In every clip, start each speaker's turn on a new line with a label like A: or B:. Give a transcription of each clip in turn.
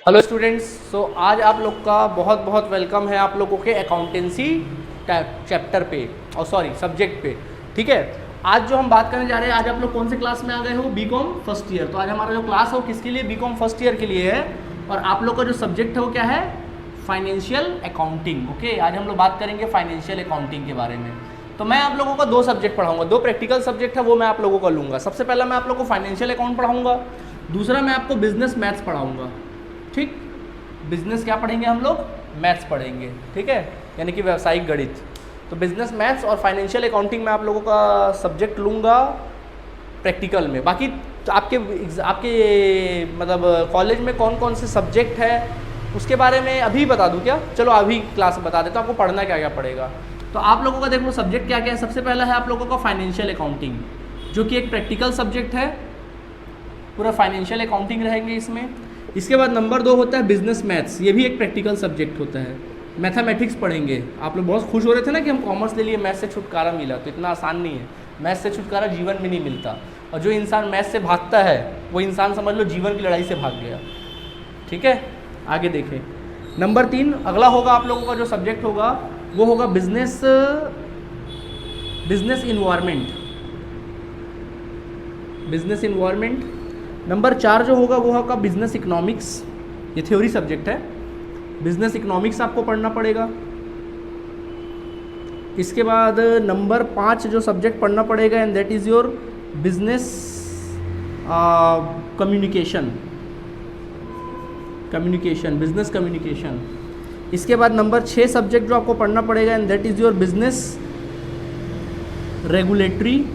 A: Hello students, सो आज आप लोग का बहुत बहुत वेलकम है आप लोगों के अकाउंटेंसी चैप्टर पे और सब्जेक्ट पे। ठीक है, आज जो हम बात करने जा रहे हैं, आज आप लोग कौन से क्लास में आ गए हो? BCom first year. तो आज हमारा जो क्लास है वो किसके लिए? बीकॉम फर्स्ट ईयर के लिए है। और आप लोग का जो सब्जेक्ट है वो क्या है? Financial accounting. ओके, आज हम लोग बात करेंगे फाइनेंशियल अकाउंटिंग के बारे में। तो मैं आप लोगों को दो सब्जेक्ट पढ़ाऊंगा, दो प्रैक्टिकल सब्जेक्ट है वो मैं आप लोगों को लूँगा। सबसे पहला मैं आप लोगों को फाइनेंशियल अकाउंट पढ़ाऊँगा, दूसरा मैं आपको बिजनेस मैथ्स पढ़ाऊँगा। ठीक, बिजनेस क्या पढ़ेंगे हम लोग? मैथ्स पढ़ेंगे। ठीक है, यानी कि व्यावसायिक गणित। तो बिजनेस मैथ्स और फाइनेंशियल अकाउंटिंग मैं आप लोगों का सब्जेक्ट लूँगा प्रैक्टिकल में। बाकी तो आपके मतलब कॉलेज में कौन कौन से सब्जेक्ट है उसके बारे में अभी बता दूँ क्या? चलो अभी क्लास बता देता हूँ आपको पढ़ना क्या क्या पड़ेगा। तो आप लोगों का देखो सब्जेक्ट क्या क्या है। सबसे पहला है आप लोगों का फाइनेंशियल अकाउंटिंग, जो कि एक प्रैक्टिकल सब्जेक्ट है, पूरा फाइनेंशियल अकाउंटिंग रहेंगे इसमें। इसके बाद नंबर 2 होता है बिजनेस मैथ्स, ये भी एक प्रैक्टिकल सब्जेक्ट होता है। मैथमेटिक्स पढ़ेंगे। आप लोग बहुत खुश हो रहे थे ना कि हम कॉमर्स ले लिए, मैथ्स से छुटकारा मिला। तो इतना आसान नहीं है, मैथ्स से छुटकारा जीवन में नहीं मिलता। और जो इंसान मैथ्स से भागता है वो इंसान समझ लो जीवन की लड़ाई से भाग गया। ठीक है, आगे देखें। नंबर 3 अगला होगा आप लोगों का जो सब्जेक्ट होगा वो होगा business environment. Business environment. Number 4 जो होगा वो होगा बिजनेस इकोनॉमिक्स, ये थ्योरी सब्जेक्ट है। बिजनेस इकोनॉमिक्स आपको पढ़ना पड़ेगा। इसके बाद नंबर 5 जो सब्जेक्ट पढ़ना पड़ेगा and that is your business communication, business communication. इसके बाद नंबर 6 सब्जेक्ट जो आपको पढ़ना पड़ेगा and that is your business regulatory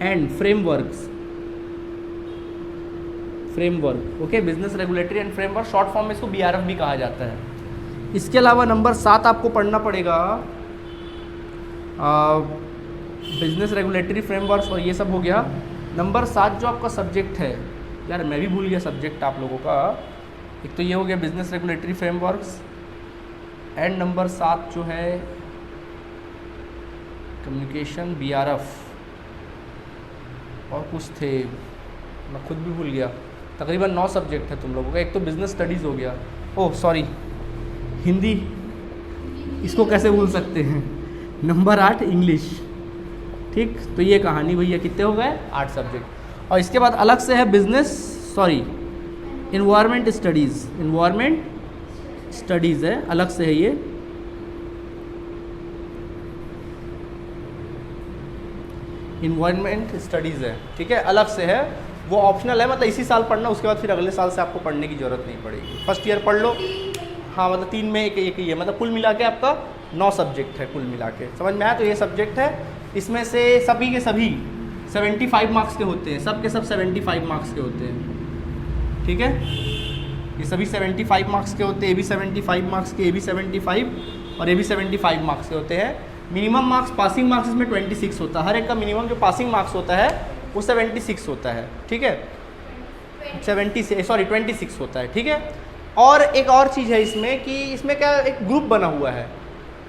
A: and framework. Okay, business regulatory and framework, short form में इसको BRF भी कहा जाता है। इसके अलावा नंबर 7 आपको पढ़ना पड़ेगा बिजनेस रेगुलेटरी फ्रेमवर्क, और ये सब हो गया। नंबर 7 जो आपका सब्जेक्ट है, यार मैं भी भूल गया सब्जेक्ट आप लोगों का। एक तो ये हो गया business regulatory frameworks, and number 7 जो है कम्युनिकेशन, BRF, और कुछ थे मैं खुद भी भूल गया। तकरीबन 9 सब्जेक्ट है तुम लोगों का। एक तो बिजनेस स्टडीज़ हो गया, ओह सॉरी हिंदी, इसको कैसे भूल सकते हैं। Number 8 English. ठीक, तो ये कहानी भैया कितने हो गए? 8 सब्जेक्ट। और इसके बाद अलग से है इन्वायरमेंट स्टडीज़ है, अलग से है ये। इन्वायरमेंट स्टडीज़ है, ठीक है, अलग से है, वो ऑप्शनल है। मतलब इसी साल पढ़ना, उसके बाद फिर अगले साल से आपको पढ़ने की ज़रूरत नहीं पड़ेगी। फर्स्ट ईयर पढ़ लो। हाँ, मतलब 3 में एक ही है, मतलब कुल मिला के आपका 9 सब्जेक्ट है कुल मिला के। समझ में आया? तो ये सब्जेक्ट है, इसमें से सभी के सभी 75 मार्क्स के होते हैं, सब के सब 75 मार्क्स के होते हैं। ठीक है, ये सभी 75 मार्क्स के होते हैं, ये भी 75 मार्क्स के, ये भी 75 और ये भी 75 मार्क्स के होते हैं। मिनिमम मार्क्स, पासिंग मार्क्स इसमें 26 होता है। हर एक का मिनिमम जो पासिंग मार्क्स होता है वो 76 होता है। ठीक है, 26 होता है। ठीक है, और एक और चीज़ है इसमें कि इसमें क्या एक ग्रुप बना हुआ है।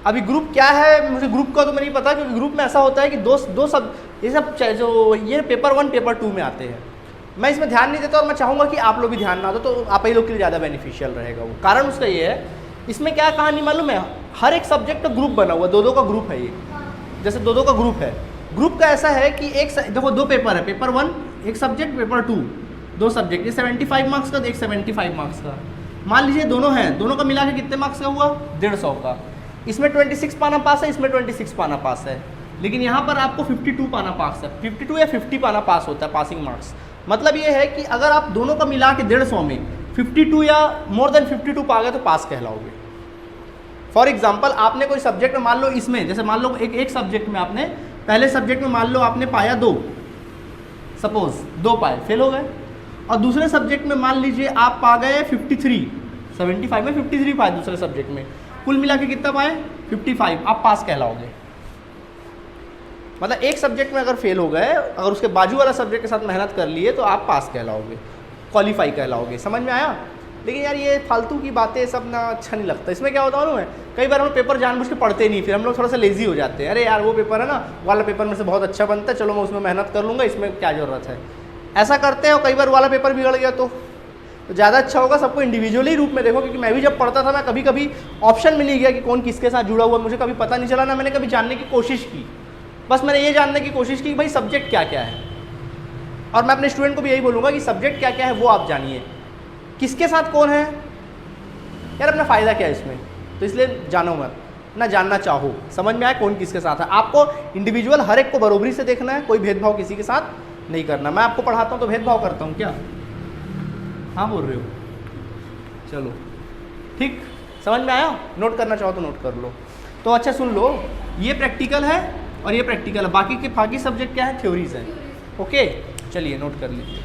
A: अभी ग्रुप क्या है मुझे ग्रुप का तो मैं नहीं पता, क्योंकि ग्रुप में ऐसा होता है कि दो सब ये सब जो ये पेपर 1 पेपर 2 में आते हैं। मैं इसमें ध्यान नहीं देता और मैं चाहूँगा कि आप लोग भी ध्यान ना दो, तो आप ही लोग के लिए ज़्यादा बेनिफिशियल रहेगा वो। कारण उसका ये है, इसमें क्या कहानी मालूम है, हर एक सब्जेक्ट का ग्रुप बना हुआ, 2-2 का ग्रुप है ये। जैसे 2-2 का ग्रुप है। ग्रुप का ऐसा है कि देखो 2 पेपर है, पेपर 1 एक सब्जेक्ट, पेपर 2 2 सब्जेक्ट, ये 75 मार्क्स का, एक 75 मार्क्स का। मान लीजिए दोनों हैं, दोनों का मिला के कितने मार्क्स का हुआ? 150 का। इसमें 26 पाना पास है, इसमें 26 पाना पास है, लेकिन यहाँ पर आपको 52 पाना पास है। 52 या 50 पाना पास होता है पासिंग मार्क्स। मतलब ये है कि अगर आप दोनों का मिला के 150 में 52 या मोर देन 52 पा गए तो पास कहलाओगे। फॉर एग्जाम्पल, आपने कोई सब्जेक्ट में मान लो इसमें, जैसे मान लो एक सब्जेक्ट में आपने, पहले सब्जेक्ट में मान लो आपने पाया 2, सपोज 2 पाए, फेल हो गए। और दूसरे सब्जेक्ट में मान लीजिए आप पा गए 53, 75 में 53 पाए दूसरे सब्जेक्ट में, कुल मिला के कितना पाए? 55, आप पास कहलाओगे। मतलब एक सब्जेक्ट में अगर फेल हो गए, अगर उसके बाजू वाला सब्जेक्ट के साथ मेहनत कर लिए तो आप पास कहलाओगे, क्वालिफाई कहलाओगे। समझ में आया? लेकिन यार ये फालतू की बातें सब ना अच्छा नहीं लगता। इसमें क्या होता है ना, कई बार हम पेपर जानबूझ के पढ़ते नहीं, फिर हम लोग थोड़ा सा लेजी हो जाते हैं। अरे यार वो पेपर है ना, वाला पेपर में से बहुत अच्छा बनता है, चलो मैं उसमें मेहनत कर लूँगा, इसमें क्या ज़रूरत है। ऐसा करते हैं और कई बार वाला पेपर बिगड़ गया तो ज़्यादा अच्छा होगा सबको इंडिविजुअली रूप में देखो, क्योंकि मैं भी जब पढ़ता था मैं कभी कभी ऑप्शन मिल ही गया कि कौन किसके साथ जुड़ा हुआ, मुझे कभी पता नहीं चला ना मैंने कभी जानने की कोशिश की। बस मैंने ये जानने की कोशिश की कि भाई सब्जेक्ट क्या क्या है, और मैं अपने स्टूडेंट को भी यही बोलूँगा कि सब्जेक्ट क्या क्या है वो आप जानिए, किसके साथ कौन है यार, अपना फ़ायदा क्या है इसमें, तो इसलिए जानो मत ना, जानना चाहो, समझ में आए कौन किसके साथ है। आपको इंडिविजुअल हर एक को बराबरी से देखना है, कोई भेदभाव किसी के साथ नहीं करना। मैं आपको पढ़ाता हूँ तो भेदभाव करता हूँ क्या? हाँ बोल रहे हो, चलो ठीक, समझ में आया? नोट करना चाहो तो नोट कर लो। तो अच्छा सुन लो, ये प्रैक्टिकल है और ये प्रैक्टिकल है, बाकी सब्जेक्ट क्या है? थ्योरीज है। ओके चलिए नोट कर लीजिए।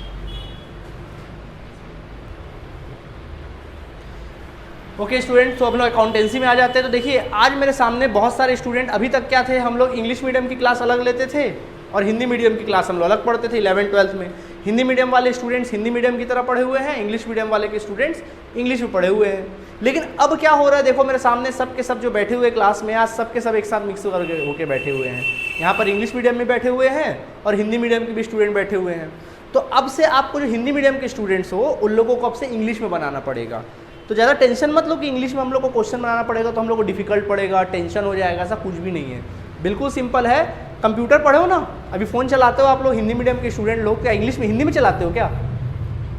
A: ओके स्टूडेंट, तो अब लोग अकाउंटेंसी में आ जाते हैं। तो देखिए आज मेरे सामने बहुत सारे स्टूडेंट, अभी तक क्या थे, हम लोग इंग्लिश मीडियम की क्लास अलग लेते थे और हिंदी मीडियम की क्लास हम लोग अलग पढ़ते थे 11th-12th में। हिंदी मीडियम वाले स्टूडेंट्स हिंदी मीडियम की तरह पढ़े हुए हैं, इंग्लिश मीडियम वाले के स्टूडेंट्स इंग्लिश में पढ़े हुए हैं। लेकिन अब क्या हो रहा है, देखो मेरे सामने सब के सब जो बैठे हुए क्लास में, आज सब के सब एक साथ मिक्स होकर बैठे हुए हैं। यहाँ पर इंग्लिश मीडियम में बैठे हुए हैं और हिंदी मीडियम के भी स्टूडेंट बैठे हुए हैं। तो अब से आपको जो हिंदी मीडियम के स्टूडेंट्स हो उन लोगों को अब से इंग्लिश में बनाना पड़ेगा। तो ज़्यादा टेंशन मत लो कि इंग्लिश में हम लोग को क्वेश्चन बनाना पड़ेगा तो हम लोग को डिफिकल्ट पड़ेगा, टेंशन हो जाएगा, ऐसा कुछ भी नहीं है, बिल्कुल सिंपल है। कंप्यूटर पढ़े हो ना, अभी फ़ोन चलाते हो आप लोग, हिंदी मीडियम के स्टूडेंट लोग, क्या इंग्लिश में हिंदी में चलाते हो क्या?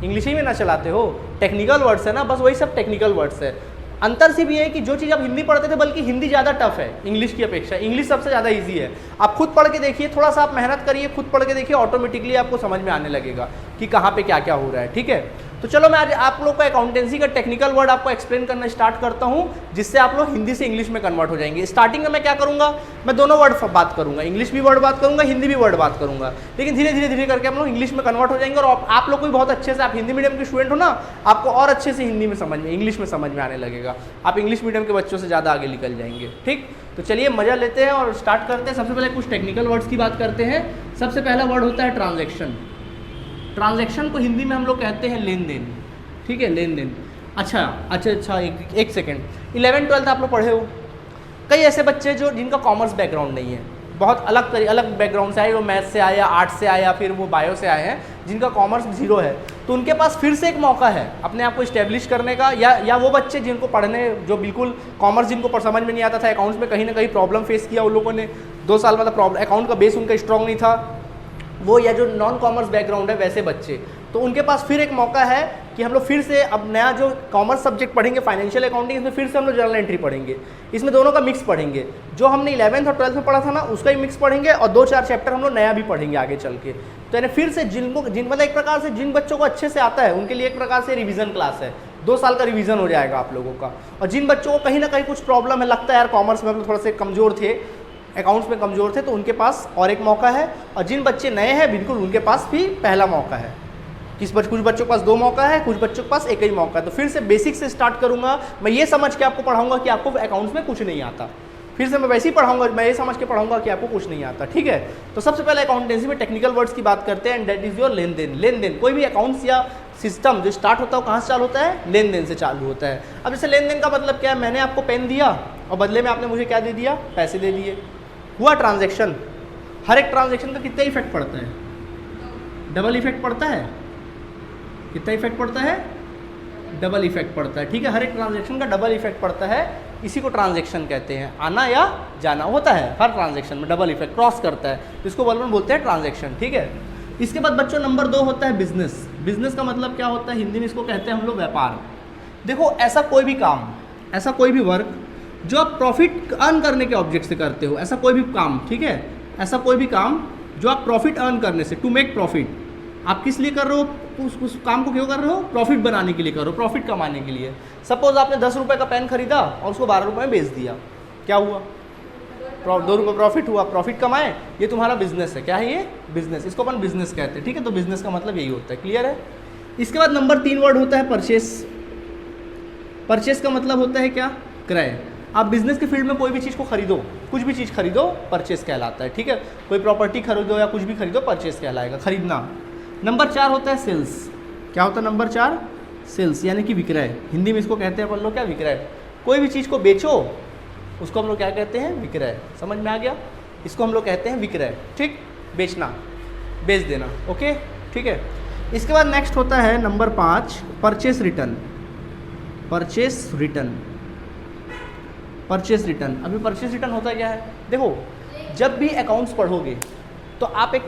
A: इंग्लिश ही में ना चलाते हो? टेक्निकल वर्ड्स है ना, बस वही सब टेक्निकल वर्ड्स है। अंतर सिर्फ ये है कि जो चीज़ आप हिंदी पढ़ते थे, बल्कि हिंदी ज़्यादा टफ है इंग्लिश की अपेक्षा, इंग्लिश सबसे ज़्यादा ईजी है। आप खुद पढ़ के देखिए, थोड़ा सा आप मेहनत करिए, खुद पढ़ के देखिए, ऑटोमेटिकली आपको समझ में आने लगेगा कि कहाँ पे क्या क्या हो रहा है। ठीक है, तो चलो मैं आज आप लोग को अकाउंटेंसी का टेक्निकल वर्ड आपको एक्सप्लेन करना स्टार्ट करता हूँ, जिससे आप लोग हिंदी से इंग्लिश में कन्वर्ट हो जाएंगे। स्टार्टिंग में मैं क्या करूँगा, मैं दोनों वर्ड बात करूँगा, इंग्लिश भी वर्ड बात करूँगा, हिंदी भी वर्ड बात करूँगा, लेकिन धीरे करके हम लोग इंग्लिश में कन्वर्ट हो जाएंगे। और आप लोग को भी बहुत अच्छे से, आप हिंदी मीडियम के स्टूडेंट हो ना, आपको और अच्छे से हिंदी में समझ में, इंग्लिश में समझ में आने लगेगा, आप इंग्लिश मीडियम के बच्चों से ज़्यादा आगे निकल जाएंगे। ठीक, तो चलिए मज़ा लेते हैं और स्टार्ट करते हैं। सबसे पहले कुछ टेक्निकल वर्ड्स की बात करते हैं। सबसे पहला वर्ड होता है ट्रांजैक्शन। ट्रांजैक्शन को हिंदी में हम लोग कहते हैं लेन देन। ठीक है, लेन देन। अच्छा एक सेकेंड, 11th-12th आप लोग पढ़े हो। कई ऐसे बच्चे जो जिनका कॉमर्स बैकग्राउंड नहीं है, बहुत अलग बैकग्राउंड से आए, वो मैथ से आए या आर्ट से आए या फिर वो बायो से आए हैं, जिनका कॉमर्स जीरो है, तो उनके पास फिर से एक मौका है अपने आप को इस्टेब्लिश करने का। या वो बच्चे जिनको पढ़ने, जो बिल्कुल कॉमर्स जिनको समझ में नहीं आता था, अकाउंट्स में कहीं ना कहीं प्रॉब्लम फेस किया उन लोगों ने, 2 साल मतलब प्रॉब्लम, अकाउंट का बेस उनका स्ट्रॉन्ग नहीं था वो, या जो नॉन कॉमर्स बैकग्राउंड है वैसे बच्चे, तो उनके पास फिर एक मौका है कि हम लोग फिर से अब नया जो कॉमर्स सब्जेक्ट पढ़ेंगे फाइनेंशियल अकाउंटिंग, इसमें फिर से हम लोग जर्नल एंट्री पढ़ेंगे। इसमें दोनों का मिक्स पढ़ेंगे, जो हमने 11th और 12th में पढ़ा था ना उसका ही मिक्स पढ़ेंगे, और 2-4 चैप्टर हम लोग नया भी पढ़ेंगे आगे चल के। तो यानी फिर से मतलब एक प्रकार से जिन बच्चों को अच्छे से आता है उनके लिए एक प्रकार से रिवीजन क्लास है, 2 साल का रिवीजन हो जाएगा आप लोगों का। और जिन बच्चों को कहीं ना कहीं कुछ प्रॉब्लम है, लगता है यार कॉमर्स में हम थोड़ा से कमज़ोर थे, अकाउंट्स में कमज़ोर थे, तो उनके पास और एक मौका है। और जिन बच्चे नए हैं बिल्कुल, उनके पास भी पहला मौका है। कुछ बच्चों के पास 2 मौका है, कुछ बच्चों के पास एक ही मौका है। तो फिर से बेसिक से स्टार्ट करूंगा, मैं ये समझ के आपको पढ़ाऊंगा कि आपको अकाउंट्स में कुछ नहीं आता, फिर से मैं वैसे ही पढ़ाऊंगा, मैं ये समझ के पढ़ाऊंगा कि आपको कुछ नहीं आता। ठीक है, तो सबसे पहले अकाउंटेंसी में टेक्निकल वर्ड्स की बात करते हैं, एंड दैट इज योर लेन देन। लेन देन, कोई भी अकाउंट्स या सिस्टम जो स्टार्ट होता है कहाँ से चालू होता है? लेन देन से चालू होता है। अब जैसे लेन देन का मतलब क्या है, मैंने आपको पेन दिया और बदले में आपने मुझे क्या दे दिया? पैसे दे दिए, हुआ ट्रांजैक्शन। हर एक ट्रांजैक्शन का कितना इफेक्ट पड़ता है? डबल इफेक्ट पड़ता है। कितना इफेक्ट पड़ता है? डबल इफेक्ट पड़ता है। ठीक है, हर एक ट्रांजैक्शन का डबल इफेक्ट पड़ता है, इसी को ट्रांजैक्शन कहते हैं। आना या जाना होता है हर ट्रांजैक्शन में, डबल इफेक्ट क्रॉस करता है, इसको बोलते हैं ट्रांजैक्शन। ठीक है, इसके बाद बच्चों नंबर 2 होता है बिजनेस। बिजनेस का मतलब क्या होता है? हिंदी में इसको कहते हैं हम लोग व्यापार। देखो ऐसा कोई भी काम, ऐसा कोई भी वर्क जो आप प्रॉफिट अर्न करने के ऑब्जेक्ट से करते हो, ऐसा कोई भी काम, ठीक है, ऐसा कोई भी काम जो आप प्रॉफिट अर्न करने से, टू मेक प्रॉफिट, आप किस लिए कर रहे हो? उस काम को क्यों कर रहे हो? प्रॉफिट बनाने के लिए कर रहे हो, प्रॉफिट कमाने के लिए। सपोज आपने 10 रुपये का पेन खरीदा और उसको 12 रुपये में बेच दिया, क्या हुआ? 2 रुपये प्रॉफिट हुआ, प्रॉफिट कमाए, ये तुम्हारा बिजनेस है। क्या है ये? बिजनेस, इसको अपन बिजनेस कहते हैं। ठीक है, तो बिजनेस का मतलब यही होता है, क्लियर है? इसके बाद नंबर 3 वर्ड होता है परचेस। परचेस का मतलब होता है क्या? क्रय। आप बिजनेस के फील्ड में कोई भी चीज़ को खरीदो, कुछ भी चीज़ खरीदो, परचेस कहलाता है। ठीक है, कोई प्रॉपर्टी खरीदो या कुछ भी खरीदो, परचेस कहलाएगा, खरीदना। नंबर 4 होता है सेल्स। क्या होता है नंबर 4? सेल्स, यानी कि विक्रय। हिंदी में इसको कहते हैं अपन लोग क्या? विक्रय। कोई भी चीज़ को बेचो, उसको हम लोग क्या कहते हैं? विक्रय। समझ में आ गया? इसको हम लोग कहते हैं विक्रय। ठीक, बेचना, बेच देना। ओके, ठीक है। इसके बाद नेक्स्ट होता है number 5 purchase return. Purchase return, purchase return. अभी परचेस रिटर्न होता क्या है, देखो जब भी अकाउंट्स पढ़ोगे तो आप एक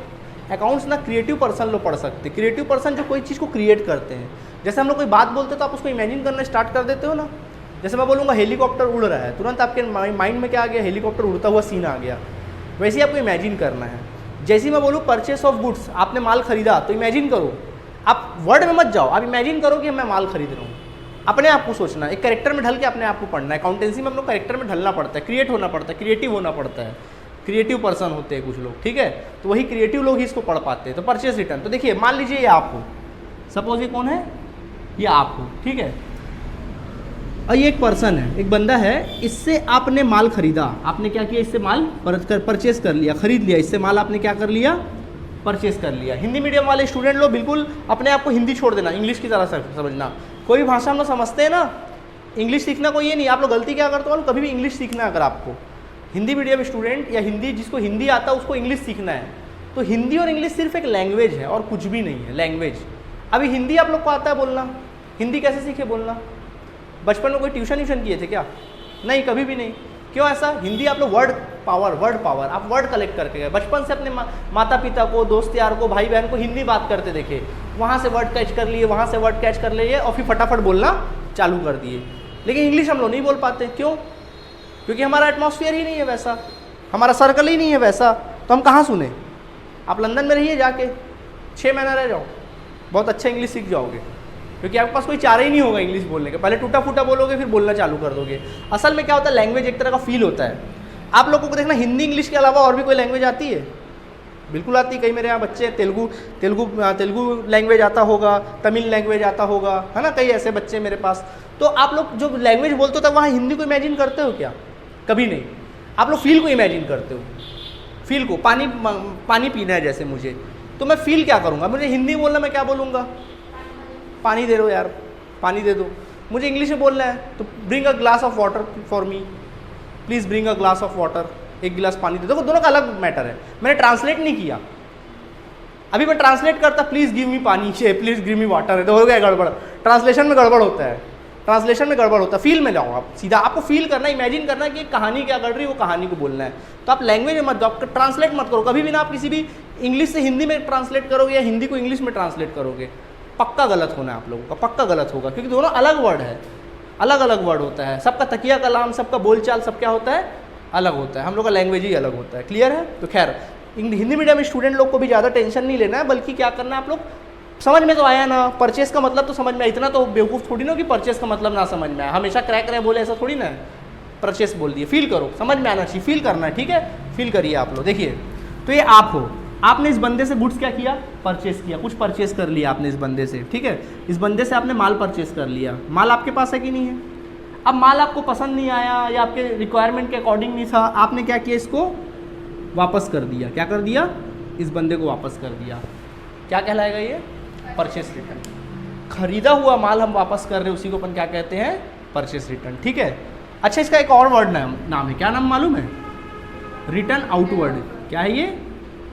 A: अकाउंट्स ना क्रिएटिव पर्सन लोग पढ़ सकते हैं। क्रिएटिव पर्सन जो कोई चीज़ को क्रिएट करते हैं, जैसे हम लोग कोई बात बोलते हैं तो आप उसको इमेजिन करना स्टार्ट कर देते हो ना। जैसे मैं बोलूँगा हेलीकॉप्टर उड़ रहा है, तुरंत आपके माइंड में क्या आ गया, हेलीकॉप्टर उड़ता हुआ सीन आ गया। वैसे ही आपको इमेजिन करना है। जैसे ही मैं बोलूँ परचेस ऑफ गुड्स, आपने माल खरीदा, तो इमेजिन करो, आप वर्ड में मत जाओ, आप इमेजिन करो कि मैं माल खरीद रहा हूँ। अपने आप को सोचना, एक कैरेक्टर में ढल के अपने आप को पढ़ना है। अकाउंटेंसी में हम लोग कैरेक्टर में ढलना पड़ता है, क्रिएट होना पड़ता है, क्रिएटिव होना पड़ता है। क्रिएटिव पर्सन होते हैं कुछ लोग, ठीक है, तो वही क्रिएटिव लोग ही इसको पढ़ पाते हैं। तो परचेस रिटर्न, तो देखिए मान लीजिए ये आप हो, सपोज ये कौन है, ये आप हो, ठीक है, और ये एक पर्सन है, एक बंदा है, इससे आपने माल खरीदा। आपने क्या किया, इससे माल परचेस कर लिया, खरीद लिया, इससे माल आपने क्या कर लिया, परचेस कर लिया। हिंदी मीडियम वाले स्टूडेंट लोग बिल्कुल अपने आप को हिंदी छोड़ देना, इंग्लिश की तरह समझना। कोई भाषा हम लोग समझते हैं ना, इंग्लिश सीखना कोई ये नहीं। आप लोग गलती क्या करते हो, कभी भी इंग्लिश सीखना है अगर आपको, हिंदी मीडियम स्टूडेंट या हिंदी जिसको हिंदी आता है उसको इंग्लिश सीखना है, तो हिंदी और इंग्लिश सिर्फ एक लैंग्वेज है और कुछ भी नहीं है, लैंग्वेज। अभी हिंदी आप लोग को आता है बोलना, हिंदी कैसे सीखे बोलना, बचपन में कोई ट्यूशन किए थे क्या, नहीं, कभी भी नहीं। क्यों ऐसा, हिंदी आप लोग वर्ड पावर, आप वर्ड कलेक्ट करके गए। बचपन से अपने माता पिता को, दोस्त यार को, भाई बहन को हिंदी बात करते देखे, वहाँ से वर्ड कैच कर लिए, वहाँ से वर्ड कैच कर लिए और फिर फटाफट बोलना चालू कर दिए। लेकिन इंग्लिश हम लोग नहीं बोल पाते, क्यों, क्योंकि हमारा एटमॉस्फेयर ही नहीं है वैसा, हमारा सर्कल ही नहीं है वैसा, तो हम कहाँ सुने। आप लंदन में रहिए जाके, 6 महीना रह जाओ, बहुत अच्छा इंग्लिश सीख जाओगे, क्योंकि आपके पास कोई चारा ही नहीं होगा इंग्लिश बोलने का। पहले टूटा फूटा बोलोगे, फिर बोलना चालू कर दोगे। असल में क्या होता है, लैंग्वेज एक तरह का फील होता है। आप लोगों को देखना, हिंदी इंग्लिश के अलावा और भी कोई लैंग्वेज आती है, बिल्कुल आती है। कई मेरे यहाँ बच्चे तेलुगु लैंग्वेज आता होगा, तमिल लैंग्वेज आता होगा, है ना, कई ऐसे बच्चे मेरे पास। तो आप लोग जो लैंग्वेज बोलते हो तब वहाँ हिंदी को इमेजिन करते हो क्या, कभी नहीं। आप लोग फील को इमेजिन करते हो, फील को। पानी पीना है जैसे मुझे, तो मैं फील क्या करूँगा, मुझे हिंदी बोलना, मैं क्या बोलूँगा, पानी दे दो यार, पानी दे दो। मुझे इंग्लिश में बोलना है तो bring a glass of water for me, please bring a glass of water, एक गिलास पानी दे दो। दोनों का अलग मैटर है, मैंने ट्रांसलेट नहीं किया। अभी मैं ट्रांसलेट करता प्लीज़ गिव मी पानी है, प्लीज़ गिव मी वाटर है, तो हो गया गड़बड़। ट्रांसलेशन में गड़बड़ होता है, ट्रांसलेशन में गड़बड़ होता है। फील में जाओ आप सीधा, आपको फील करना, इमेजिन करना कि कहानी क्या कर रही है, वो कहानी को बोलना है। तो आप लैंग्वेज में मत जाओ, ट्रांसलेट मत करो कभी भी ना। आप किसी भी इंग्लिश से हिंदी में ट्रांसलेट करोगे या हिंदी को इंग्लिश में ट्रांसलेट करोगे, पक्का गलत होना है आप लोगों का, पक्का गलत होगा, क्योंकि दोनों अलग वर्ड है, अलग अलग वर्ड होता है। सबका तकिया कलाम, सबका बोलचाल, सब क्या होता है, अलग होता है। हम लोग का लैंग्वेज ही अलग होता है। क्लियर है। तो खैर हिंदी मीडियम स्टूडेंट लोग को भी ज़्यादा टेंशन नहीं लेना है, बल्कि क्या करना है, आप लोग समझ में तो आया ना, परचेस का मतलब तो समझ में आया। इतना तो बेवकूफ़ थोड़ी ना कि परचेस का मतलब ना समझ में आया, हमेशा क्रैक रहे बोले ऐसा थोड़ी ना है। परचेस बोल दिए, फील करो, समझ में आना चाहिए, फील करना है, ठीक है, फील करिए आप लोग। देखिए तो ये आप हो, आपने इस बंदे से गुड्स क्या किया, परचेस किया, कुछ परचेस कर लिया आपने इस बंदे से, ठीक है। इस बंदे से आपने माल परचेस कर लिया, माल आपके पास है कि नहीं है। अब माल आपको पसंद नहीं आया या आपके रिक्वायरमेंट के अकॉर्डिंग नहीं था, आपने क्या किया, इसको वापस कर दिया। क्या कर दिया, इस बंदे को वापस कर दिया। क्या कहलाएगा ये, परचेस रिटर्न। खरीदा हुआ माल हम वापस कर रहे हैं, उसी को अपन क्या कहते हैं, परचेस रिटर्न, ठीक है। अच्छा, इसका एक और वर्ड नाम है, क्या नाम मालूम है, रिटर्न आउटवर्ड। क्या है ये,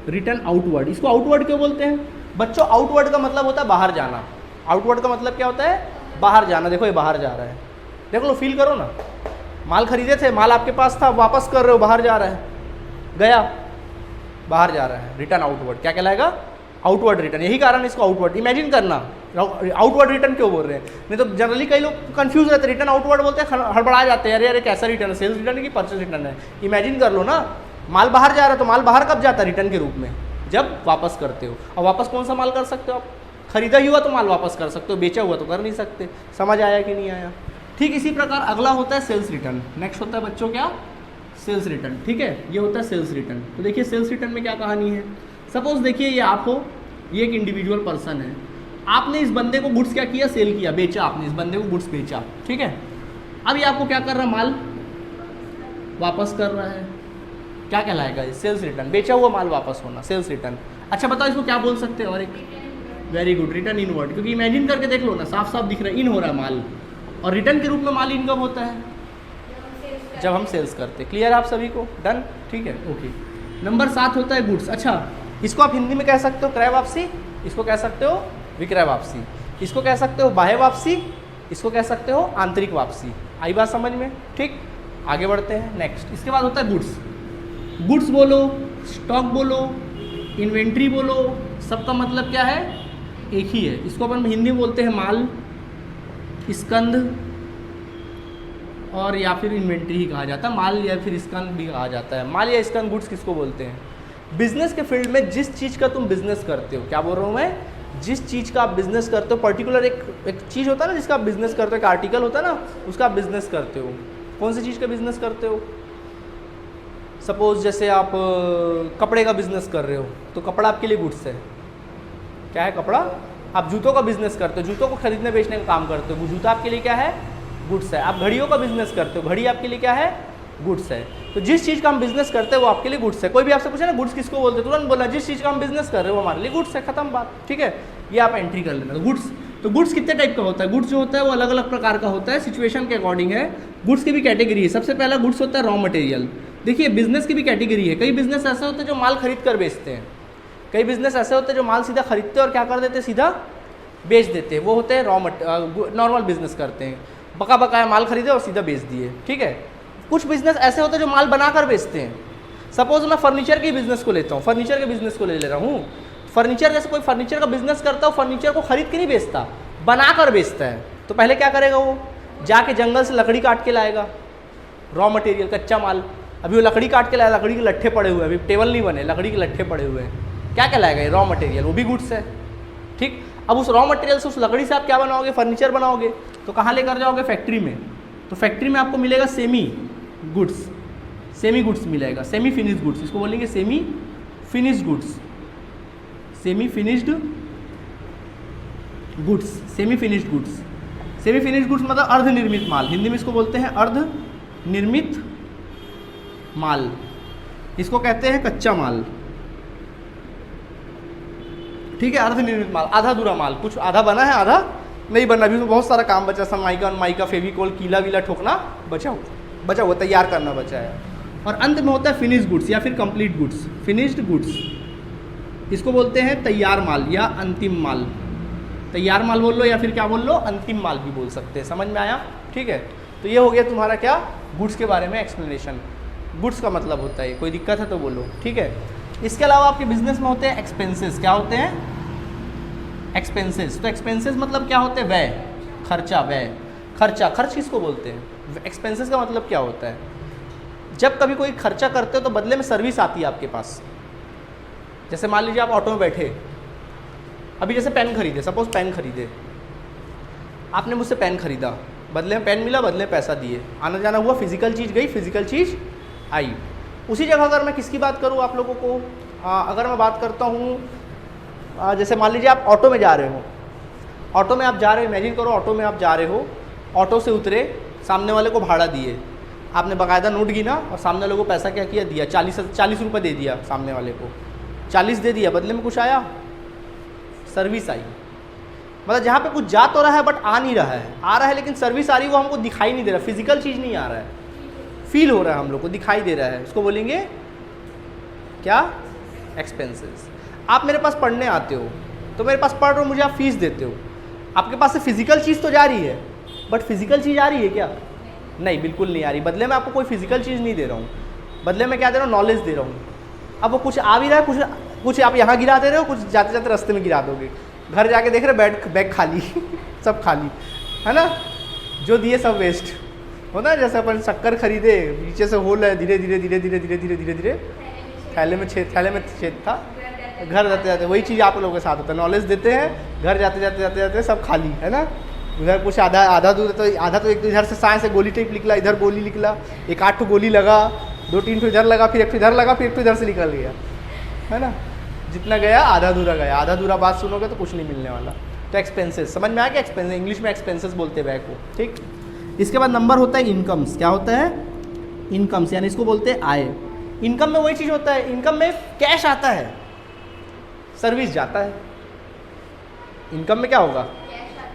A: रिटर्न आउटवर्ड। इसको आउटवर्ड क्यों बोलते हैं बच्चों, आउटवर्ड का मतलब होता है बाहर जाना। आउटवर्ड का मतलब क्या होता है, बाहर जाना। देखो ये बाहर जा रहा है, देख लो, फील करो ना, माल खरीदे थे, माल आपके पास था, वापस कर रहे हो, बाहर जा रहा है, गया, बाहर जा रहा है, रिटर्न आउटवर्ड। क्या कहलाएगा, आउटवर्ड रिटर्न। यही कारण इसको आउटवर्ड, इमेजिन करना, आउटवर्ड रिटर्न क्यों बोल रहे हैं। नहीं तो जनरली कई लोग कंफ्यूज रहते हैं, रिटर्न आउटवर्ड बोलते हैं, हड़बड़ा जाते हैं, अरे अरे कैसा रिटर्न है, सेल्स रिटर्न है कि परचेस रिटर्न है। इमेजिन कर लो ना, माल बाहर जा रहा है, तो माल बाहर कब जाता है, रिटर्न के रूप में, जब वापस करते हो। और वापस कौन सा माल कर सकते हो आप, खरीदा ही हुआ तो माल वापस कर सकते हो, बेचा हुआ तो कर नहीं सकते। समझ आया कि नहीं आया। ठीक इसी प्रकार अगला होता है सेल्स रिटर्न। नेक्स्ट होता है बच्चों क्या, सेल्स रिटर्न, ठीक है, ये होता है सेल्स रिटर्न। तो देखिए सेल्स रिटर्न में क्या कहानी है। सपोज देखिए ये आप हो, ये एक इंडिविजुअल पर्सन है, आपने इस बंदे को गुड्स क्या किया, सेल किया, बेचा, आपने इस बंदे को गुड्स बेचा, ठीक है। अब ये आपको क्या कर रहा है, माल वापस कर रहा है। क्या कहलाएगा, सेल्स रिटर्न, बेचा हुआ माल वापस होना, सेल्स रिटर्न। अच्छा बताओ इसको क्या बोल सकते हैं, और एक वेरी गुड, रिटर्न इनवर्ड। क्योंकि इमेजिन करके देख लो ना, साफ साफ दिख रहा है, इन हो रहा है माल, और रिटर्न के रूप में माल इनकम होता है जब हम सेल्स करते। क्लियर आप सभी को, डन, ठीक है, ओके। नंबर 7 होता है गुड्स। अच्छा, इसको आप हिंदी में कह सकते हो क्रय वापसी, इसको कह सकते हो विक्रय वापसी। इसको कह सकते हो बाह्य वापसी, इसको कह सकते हो आंतरिक वापसी। आई बात समझ में? ठीक, आगे बढ़ते हैं। नेक्स्ट इसके बाद होता है गुड्स। गुड्स बोलो, स्टॉक बोलो, इन्वेंट्री बोलो, सबका मतलब क्या है? एक ही है। इसको अपन हिंदी में बोलते हैं माल, स्कंद और या फिर इन्वेंट्री ही कहा जाता है। माल या फिर स्कंद भी कहा जाता है। माल या स्कंद गुड्स किसको बोलते हैं? बिजनेस के फील्ड में जिस चीज़ का तुम बिजनेस करते हो, क्या बोल रहा हूँ मैं, जिस चीज़ का आप बिजनेस करते हो, पर्टिकुलर एक चीज़ होता है ना जिसका आप बिजनेस करते हो, एक आर्टिकल होता है ना उसका आप बिजनेस करते हो। कौन सी चीज़ का बिजनेस करते हो? सपोज जैसे आप कपड़े का बिजनेस कर रहे हो तो कपड़ा आपके लिए गुड्स है। क्या है? कपड़ा। आप जूतों का बिजनेस करते हो, जूतों को खरीदने बेचने का काम करते हो, जूता आपके लिए क्या है? गुड्स है। आप घड़ियों का बिजनेस करते हो, घड़ी आपके लिए क्या है? गुड्स है। तो जिस चीज़ का हम बिजनेस करते हैं वो आपके लिए गुड्स है। कोई भी आपसे पूछे ना गुड्स किसको बोलते हैं, तुरंत बोलना जिस चीज़ का हम बिजनेस कर रहे हो वो हमारे लिए गुड्स है, खत्म बात। ठीक है, ये आप एंट्री कर लेना। गुड्स, तो गुड्स कितने टाइप का होता है? गुड्स जो होता है वो अलग अलग प्रकार का होता है, सिचुएशन के अकॉर्डिंग है। गुड्स की भी कैटेगरी है। सबसे पहला गुड्स होता है रॉ मटेरियल। देखिए बिजनेस की भी कैटेगरी है। कई बिजनेस ऐसे होते हैं जो माल खरीद कर बेचते हैं, कई बिजनेस ऐसे होते हैं जो माल सीधा खरीदते हैं और क्या कर देते हैं, सीधा बेच देते हैं। वो होते हैं नॉर्मल बिजनेस करते हैं, बकाया माल खरीदे और सीधा बेच दिए। ठीक है। कुछ बिजनेस ऐसे होते हैं जो माल बनाकर बेचते हैं। सपोज मैं फर्नीचर के बिजनेस को लेता हूँ, फर्नीचर के बिजनेस को ले रहा हूँ। फर्नीचर जैसे कोई फर्नीचर का बिजनेस करता हो, फर्नीचर को खरीद के नहीं बेचता, बनाकर बेचता है। तो पहले क्या करेगा वो, जाके जंगल से लकड़ी काट के लाएगा, रॉ मटेरियल कच्चा माल। अभी वो लकड़ी काट के लाया, लकड़ी के लट्ठे पड़े हुए हैं, अभी टेबल नहीं बने, लकड़ी के लट्ठे पड़े हुए हैं, क्या कहलाएगा ये? रॉ मटेरियल, वो भी गुड्स है। ठीक। अब उस रॉ मटेरियल से, उस लकड़ी से आप क्या बनाओगे? फर्नीचर बनाओगे। तो कहाँ लेकर जाओगे? फैक्ट्री में। तो फैक्ट्री में आपको मिलेगा सेमी गुड्स, सेमी गुड्स मिलेगा, सेमी फिनिश्ड गुड्स। इसको बोलेंगे semi finished goods, semi finished goods, semi finished goods. Semi finished goods मतलब अर्धनिर्मित माल, हिंदी में इसको बोलते हैं अर्धनिर्मित माल। इसको कहते हैं कच्चा माल। ठीक है, अर्धनिर्मित माल, आधा अधूरा माल, कुछ आधा बना है आधा नहीं बना, अभी उसमें बहुत सारा काम बचा, सनमाइका फेविकोल कीला वीला ठोकना बचा हुआ, तैयार करना बचा है। और अंत में होता है फिनिश्ड गुड्स या फिर कंप्लीट गुड्स। फिनिश्ड गुड्स इसको बोलते हैं तैयार माल या अंतिम माल। तैयार माल बोल लो या फिर क्या बोल लो, अंतिम माल भी बोल सकते हैं। समझ में आया? ठीक है। तो ये हो गया तुम्हारा क्या, गुड्स के बारे में एक्सप्लेनेशन। गुड्स का मतलब होता है, कोई दिक्कत है तो बोलो। ठीक है। इसके अलावा आपके बिजनेस में होते हैं एक्सपेंसेस। क्या होते हैं? एक्सपेंसेस। तो एक्सपेंसेस मतलब क्या होते हैं? व्यय, खर्चा, व्यय, खर्चा। खर्च किसको बोलते हैं? एक्सपेंसेस का मतलब क्या होता है? जब कभी कोई खर्चा करते हो तो बदले में सर्विस आती है आपके पास। जैसे मान लीजिए आप ऑटो में बैठे, अभी जैसे पेन खरीदे, सपोज पेन खरीदे, आपने मुझसे पेन खरीदा, बदले में पेन मिला, बदले में पैसा दिए, आना जाना हुआ, फिजिकल चीज़ गई, फिजिकल चीज़ आई। उसी जगह अगर मैं किसकी बात करूँ आप लोगों को, अगर मैं बात करता हूँ, जैसे मान लीजिए आप ऑटो में जा रहे हो, ऑटो में आप जा रहे हो, इमेजिन करो ऑटो में आप जा रहे हो, ऑटो से उतरे, सामने वाले को भाड़ा दिए, आपने बाकायदा नोट गिना और सामने वाले को पैसा क्या किया, दिया, 40 रुपये दे दिया सामने वाले को, 40 दे दिया, बदले में कुछ आया, सर्विस आई। मतलब जहाँ पे कुछ जा तो रहा है बट आ नहीं रहा है, आ रहा है लेकिन सर्विस आ रही है, वो हमको दिखाई नहीं दे रहा, फिजिकल चीज़ नहीं आ रहा है, फील हो रहा है हम लोग को, दिखाई दे रहा है, उसको बोलेंगे क्या, एक्सपेंसेस। आप मेरे पास पढ़ने आते हो तो मेरे पास पढ़ रहे हो, मुझे आप फीस देते हो, आपके पास से फिजिकल चीज़ तो जा रही है बट फिजिकल चीज़ आ रही है क्या, नहीं, बिल्कुल नहीं आ रही। बदले में आपको कोई फिजिकल चीज़ नहीं दे रहा हूँ, बदले में क्या दे रहा हूँ, नॉलेज दे रहा हूँ। अब वो कुछ आ भी रहा है, कुछ आप यहाँ गिरा दे रहे हो, कुछ जाते जाते रास्ते में गिरा दोगे, घर जाके देख रहे बैग खाली सब खाली है ना, जो दिए सब वेस्ट हो ना। जैसे अपन शक्कर खरीदे, नीचे से होल है, धीरे धीरे धीरे धीरे धीरे धीरे धीरे धीरे थैले में छेद था, घर जाते जाते वही चीज़ आप लोगों के साथ होता है, नॉलेज देते हैं, घर जाते जाते जाते जाते सब खाली है ना। उधर कुछ आधा दूर तो आधा तो एक तो इधर से साइंस से गोली टाइप निकला, इधर गोली निकला, 1-8 गोली लगा, 2-3 इधर लगा, फिर एक इधर लगा, फिर एक इधर से निकल गया है ना। जितना गया आधा दूरा गया, आधा दूरा बात सुनोगे तो कुछ नहीं मिलने वाला। तो एक्सपेंसेस समझ में आया कि एक्सपेंसेस, इंग्लिश में एक्सपेंसेस बोलते हैं बैग को, ठीक। इसके बाद नंबर होता है इनकम्स। क्या होता है, इनकम्स, यानी इसको बोलते हैं आय। इनकम में वही चीज़ होता है, इनकम में कैश आता है, सर्विस जाता है। इनकम में क्या होगा,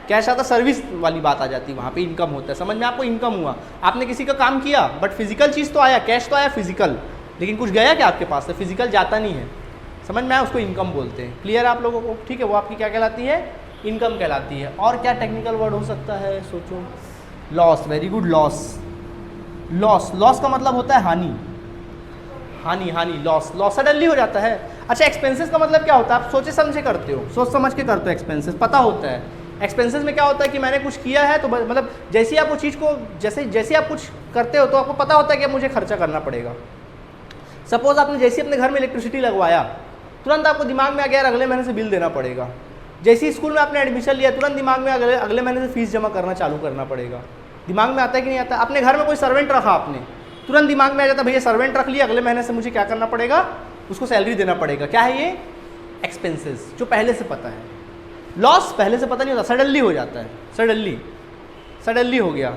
A: कैश आता, सर्विस वाली बात आ जाती है, वहाँ पे इनकम होता है। समझ में आपको, इनकम हुआ, आपने किसी का काम किया बट फिजिकल चीज़ तो आया, कैश तो आया फिजिकल, लेकिन कुछ गया क्या आपके पास से, फिजिकल जाता नहीं है। समझ में आया, उसको इनकम बोलते हैं। क्लियर है आप लोगों को, ठीक है। वो आपकी क्या कहलाती है, इनकम कहलाती है। और क्या टेक्निकल वर्ड हो सकता है, सोचो। Loss, very good, loss. Loss का मतलब होता है हानि, हानि, लॉस सडनली हो जाता है। अच्छा, एक्सपेंसेस का मतलब क्या होता है, आप सोचे समझे करते हो, सोच समझ के करते हो एक्सपेंसेस, पता होता है। एक्सपेंसेस में क्या होता है कि मैंने कुछ किया है तो मतलब जैसे ही आप वो चीज़ को जैसे आप कुछ करते हो तो आपको पता होता है कि मुझे खर्चा करना पड़ेगा। सपोज आपने जैसे ही अपने घर में इलेक्ट्रिसिटी लगवाया, तुरंत आपको दिमाग में आ गया अगले महीने से बिल देना पड़ेगा। जैसे ही स्कूल में आपने एडमिशन लिया, तुरंत दिमाग में अगले महीने से फीस जमा करना चालू करना पड़ेगा। दिमाग में आता है कि नहीं आता? अपने घर में कोई सर्वेंट रखा आपने, तुरंत दिमाग में आ जाता भैया सर्वेंट रख लिया, अगले महीने से मुझे क्या करना पड़ेगा, उसको सैलरी देना पड़ेगा। क्या है ये? एक्सपेंसेस, जो पहले से पता है। लॉस पहले से पता नहीं होता, सडनली हो जाता है। सडनली हो गया,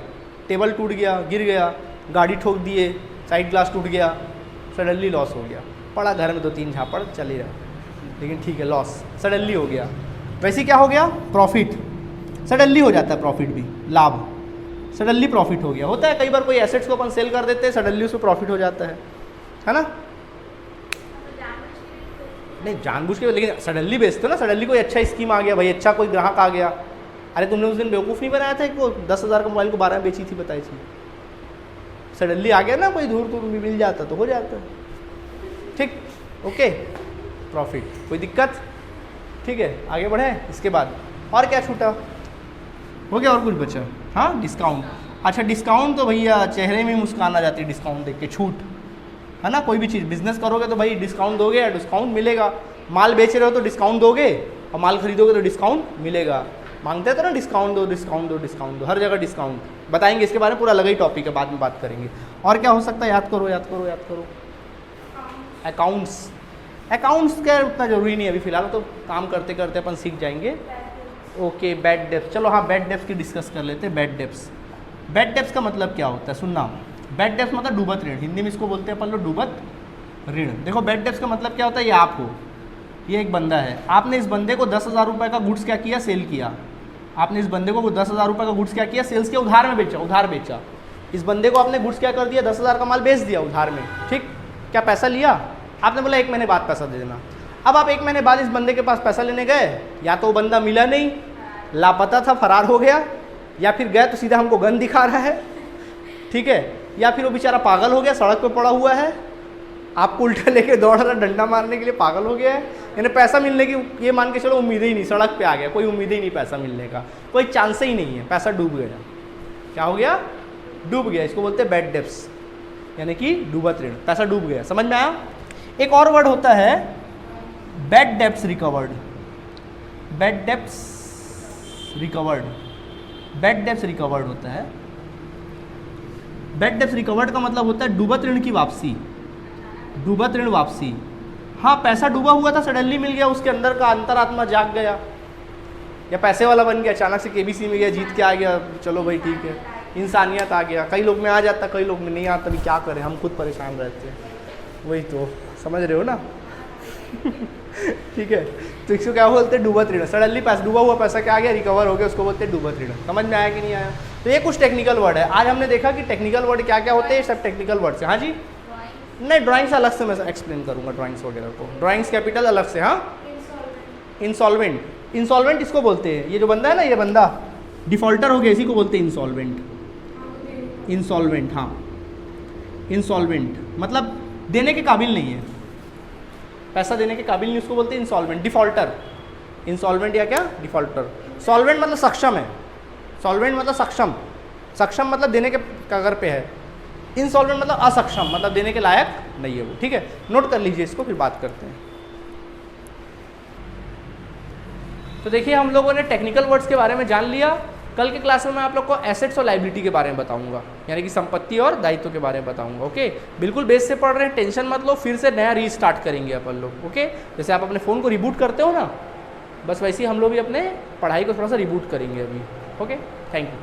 A: टेबल टूट गया, गिर गया, गाड़ी ठोक दिए, साइड ग्लास टूट गया, सडनली लॉस हो गया। पड़ा घर में 2-3 झापड़, चल ही रहा, लेकिन ठीक है, लॉस सडनली हो गया। वैसे क्या हो गया? प्रॉफिट, सडनली हो जाता है प्रॉफिट भी, लाभ सडनली प्रॉफिट हो गया। होता है कई बार कोई एसेट्स को अपन सेल कर देते हैं, सडनली उसको प्रॉफिट हो जाता है ना? नहीं जानबूझ के, लेकिन सडनली बेचते हो ना, सडनली कोई अच्छा स्कीम आ गया भाई, अच्छा कोई ग्राहक आ गया। अरे तुमने उस दिन बेवकूफ़ नहीं बनाया था कि वो 10,000 का मोबाइल को 12 में बेची थी, बताई थी। सडनली आ गया ना, कोई दूर भी मिल जाता तो हो जाता। ठीक, ओके, प्रॉफिट, कोई दिक्कत? ठीक है, आगे बढ़े। इसके बाद और क्या छूटा? हो गया और कुछ बचा? हाँ, डिस्काउंट। अच्छा, डिस्काउंट तो भैया चेहरे में मुस्कान आ जाती है डिस्काउंट देख के, छूट है ना। कोई भी चीज़ बिजनेस करोगे तो भाई डिस्काउंट दोगे या डिस्काउंट मिलेगा। माल बेच रहे हो तो डिस्काउंट दोगे, और माल खरीदोगे तो डिस्काउंट मिलेगा। मांगते तो ना डिस्काउंट दो, डिस्काउंट दो, डिस्काउंट दो, हर जगह डिस्काउंट। बताएंगे इसके बारे में, पूरा अलग ही टॉपिक है, बाद में बात करेंगे। और क्या हो सकता है? याद करो। अकाउंट्स क्या उतना ज़रूरी नहीं है अभी फ़िलहाल, तो काम करते करते अपन सीख जाएंगे। ओके, बैड डेप्स, चलो हाँ बैड डेप्स की डिस्कस कर लेते हैं। बैड डेप्स का मतलब क्या होता है, सुनना। बैड डेप्स मतलब डूबत ऋण, हिंदी में इसको बोलते हैं अपन लोग डूबत ऋण। देखो बैड डेप्स का मतलब क्या होता है, ये आप हो, ये एक बंदा है, आपने इस बंदे को 10,000 रुपये का गुड्स क्या किया, सेल किया। आपने इस बंदे को 10,000 रुपये का गुड्स क्या किया, सेल्स किया, उधार बेचा। इस बंदे को आपने गुड्स क्या कर दिया, 10,000 का माल बेच दिया उधार में। ठीक, क्या पैसा लिया आपने? बोला 1 महीने बाद पैसा दे देना। अब आप 1 महीने बाद इस बंदे के पास पैसा लेने गए, या तो वो बंदा मिला नहीं, लापता था, फरार हो गया, या फिर गए तो सीधा हमको गन दिखा रहा है, ठीक है, या फिर वो बेचारा पागल हो गया, सड़क पे पड़ा हुआ है, आपको उल्टा लेके दौड़ रहा, डंडा मारने के लिए पागल हो गया है। यानी पैसा मिलने की ये मान के चलो उम्मीद ही नहीं, सड़क पे आ गया, कोई उम्मीद ही नहीं पैसा मिलने का, कोई चांस ही नहीं है, पैसा डूब गया। क्या हो गया? डूब गया। इसको बोलते हैं बैड डेप्स, यानी कि डूबत ऋण, पैसा डूब गया। समझ में आया? एक और वर्ड होता है bad debts recovered. Bad debts recovered होता है। बैड डेप्स रिकवर्ड का मतलब होता है डूबत ऋण की वापसी, डूबत ऋण वापसी। हाँ, पैसा डूबा हुआ था, सडनली मिल गया, उसके अंदर का अंतरात्मा जाग गया, या पैसे वाला बन गया, अचानक से केबीसी में गया, जीत के आ गया, चलो भाई ठीक है, इंसानियत आ गया। कई लोग में आ जाता, कई लोग में नहीं आता, अभी क्या करें, हम खुद परेशान रहते हैं। वही तो, समझ रहे हो ना? ठीक है, तो इसको क्या बोलते हैं? डूबत ऋण। सडनली पैसा, डूबा हुआ पैसा क्या आ गया, रिकवर हो गया, उसको बोलते हैं डूबत ऋण। समझ में आया कि नहीं आया? तो ये कुछ टेक्निकल वर्ड है। आज हमने देखा कि टेक्निकल वर्ड क्या क्या होते हैं, सब टेक्निकल वर्ड से। हाँ जी, नहीं ड्राइंग्स अलग से मैं एक्सप्लेन करूंगा, ड्राइंग्स वगैरह को, ड्राइंग्स कैपिटल अलग से। हाँ, इंसॉल्वेंट इसको बोलते हैं। ये जो बंदा है ना, ये बंदा डिफॉल्टर हो गया, इसी को बोलते हैं इंसॉल्वेंट। हाँ, इंसॉल्वेंट मतलब देने के काबिल नहीं है, पैसा देने के काबिल नहीं, उसको बोलते हैं इंसॉल्वेंट। डिफॉल्टर, इंसॉल्वेंट या क्या, डिफॉल्टर। सॉल्वेंट मतलब सक्षम है, सॉल्वेंट मतलब सक्षम मतलब देने के कगार पे है। इंसॉल्वेंट मतलब असक्षम, मतलब देने के लायक नहीं है वो। ठीक है, नोट कर लीजिए इसको, फिर बात करते हैं। तो देखिए, हम लोगों ने टेक्निकल वर्ड्स के बारे में जान लिया। कल के क्लास में मैं आप लोग को एसेट्स और लायबिलिटी के बारे में बताऊंगा, यानी कि संपत्ति और दायित्व के बारे में बताऊंगा। ओके, बिल्कुल बेस से पढ़ रहे हैं, टेंशन मत लो, फिर से नया रीस्टार्ट करेंगे अपन लोग। ओके, जैसे आप अपने फ़ोन को रिबूट करते हो ना, बस वैसे ही हम लोग भी अपने पढ़ाई को थोड़ा सा रिबूट करेंगे अभी। Okay, thank you.